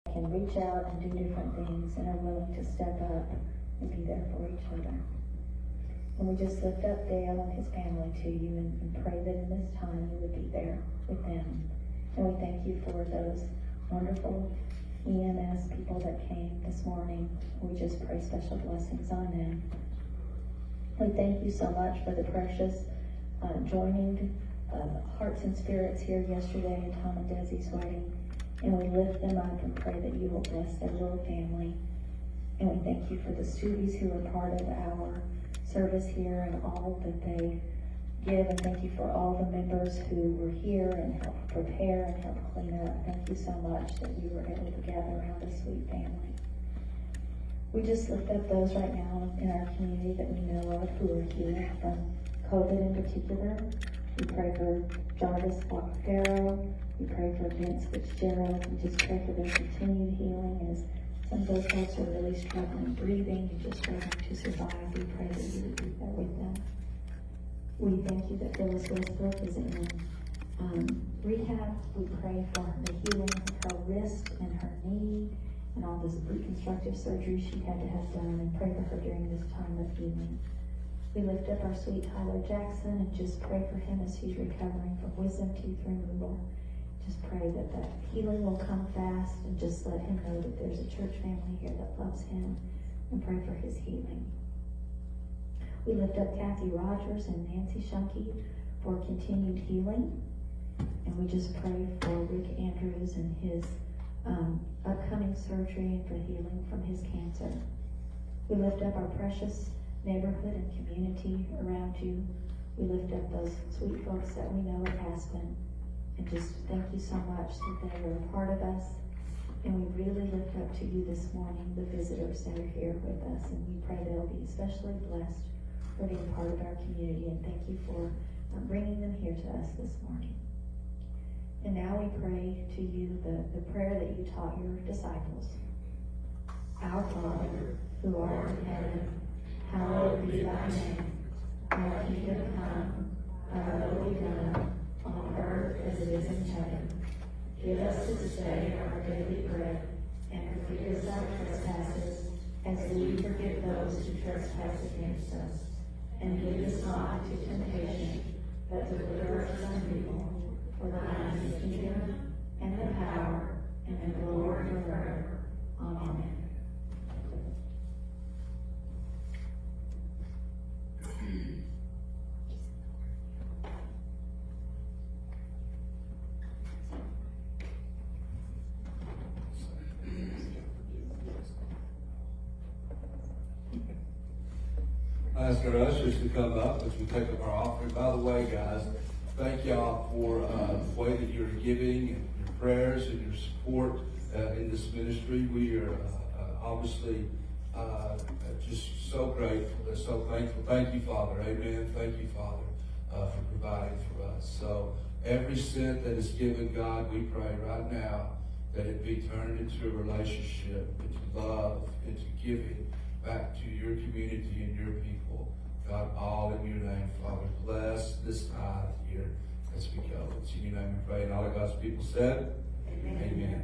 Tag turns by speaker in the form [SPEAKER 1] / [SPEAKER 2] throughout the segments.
[SPEAKER 1] can reach out and do different things and are willing to step up and be there for each other. And we just lift up Dale and his family to you and pray that in this time you would be there with them. And we thank you for those wonderful EMS people that came this morning. We just pray special blessings on them. We thank you so much for the precious joining hearts and spirits here yesterday at Tom and Desi's wedding. And we lift them up and pray that you will bless their little family. And we thank you for the students who are part of our service here and all that they give. And thank you for all the members who were here and helped prepare and helped clean up. Thank you so much that we were able to gather around a sweet family. We just lift up those right now in our community that we know of who are healing from COVID in particular. We pray for Jarvis Farrow. We pray for Vince Fitzgerald. We just pray for their continued healing as some of those folks are really struggling breathing and just struggling to survive. We pray that you would be there with them. We thank you that Phyllis Westbrook is in rehab. We pray for the healing of her wrist and her knee and all this reconstructive surgery she had to have done, and pray for her during this time of healing. We lift up our sweet Tyler Jackson and just pray for him as he's recovering from wisdom teeth removal. Just pray that that healing will come fast, and just let him know that there's a church family here that loves him, and pray for his healing. We lift up Kathy Rogers and Nancy Shunke for continued healing. And we just pray for Rick Andrews and his upcoming surgery and for healing from his cancer. We lift up our precious neighborhood and community around you. We lift up those sweet folks that we know at Aspen. And just thank you so much that they are a part of us. And we really lift up to you this morning the visitors that are here with us. And we pray they'll be especially blessed for being part of our community. And thank you for bringing them here to us this morning. And now we pray to you the prayer that you taught your disciples. Our Father, who art in heaven, hallowed be thy name. Thy kingdom come, thy will be done, on earth as it is in heaven. Give us this day our daily bread, and forgive us our trespasses, as we forgive those who trespass against us. And lead us not into temptation, but deliver us from evil. For thine is the kingdom, and the power, and the glory forever. Amen.
[SPEAKER 2] I ask our ushers to come up as we take up our offering. By the way, guys, thank y'all for the way that you're giving and your prayers and your support in this ministry. We are obviously just so grateful and so thankful. Thank you, Father. Amen. Thank you, Father, for providing for us. So every cent that is given, God, we pray right now that it be turned into a relationship, into love, into giving back to your community and your people. God, all in your name, Father. Bless this tithe here as we go. It's in your name we pray. And all of God's people said, Amen. Amen.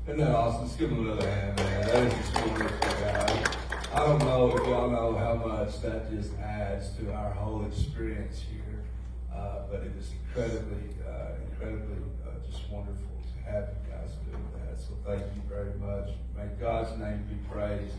[SPEAKER 2] Isn't that awesome? Let's give them another hand, man. That is just wonderful, guys. I don't know if y'all know how much that just adds to our whole experience here, but it is incredibly just wonderful to have you guys do that. So thank you very much. May God's name be praised.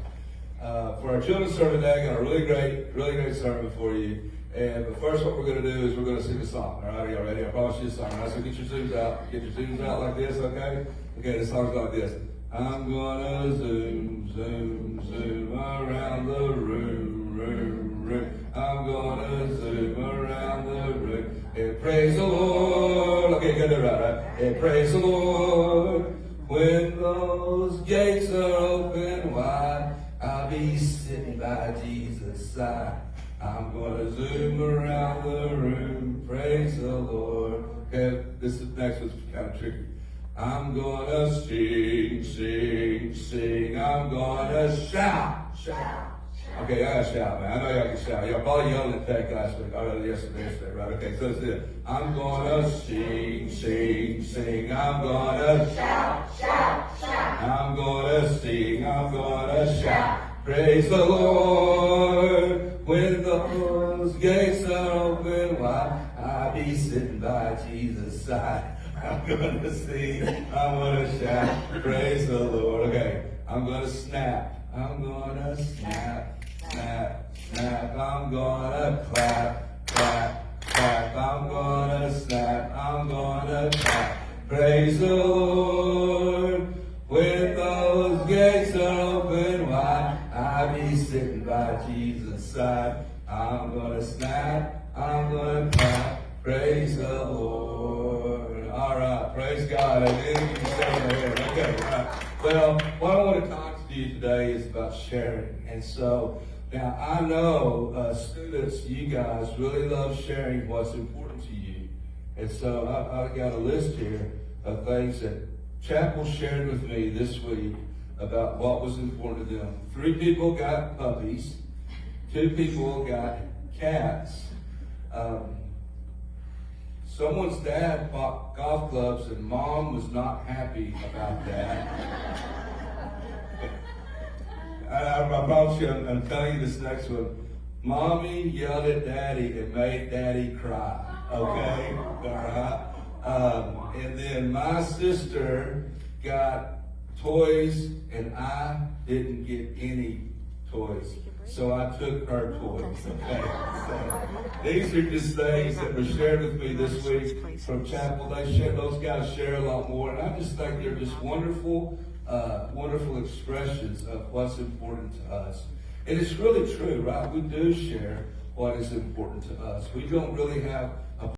[SPEAKER 2] For our children's sermon today, I got a really great sermon for you. But first, what we're going to do is we're going to sing a song. All right, are y'all ready? I promise you a song. All right, so get your zooms out. Get your zooms out like this, okay? Okay, the song's like this. I'm gonna zoom, zoom, zoom around the room, room, room. I'm gonna zoom around the room. And praise the Lord. Okay, get it right? And praise the Lord. When those gates are open wide, I'll be sitting by Jesus' side. I'm gonna zoom around the room, praise the Lord. Okay, this next one's kind of tricky. I'm gonna sing, sing, sing. I'm gonna shout, shout. Okay, I gotta shout, man. I know y'all can shout. Y'all probably yelled at that last week. Oh, yesterday, right? Okay, so it's this. I'm gonna sing, sing, sing. I'm gonna shout, shout, shout. I'm gonna sing, I'm gonna shout. Praise the Lord. When those gates are open wide, I'll be sitting by Jesus' side. I'm gonna sing, I'm gonna shout, praise the Lord. Okay, I'm gonna snap, I'm gonna snap, snap, snap. I'm gonna clap, clap, clap. I'm gonna snap, I'm gonna clap. Praise the Lord. When those gates are open wide, I'll be sitting by Jesus' side. I'm gonna snap, I'm gonna clap. Praise the Lord. All right, praise God. I didn't even say that. Okay, all right. Well, what I want to talk to you today is about sharing. And so, now I know students, you guys really love sharing what's important to you. And so I got a list here of things that Chapel shared with me this week about what was important to them. 3 people got puppies. 2 people got cats. Someone's dad bought golf clubs and mom was not happy about that. I promise you, I'm telling you this next one. Mommy yelled at daddy and made daddy cry. Okay? All right? And then my sister got toys and I didn't get any toys. So I took her toys. Okay. So these are just things that were shared with me this week from Chapel. Those guys share a lot more, and I just think they're just wonderful, wonderful expressions of what's important to us. And it's really true, right? We do share what is important to us. We don't really have a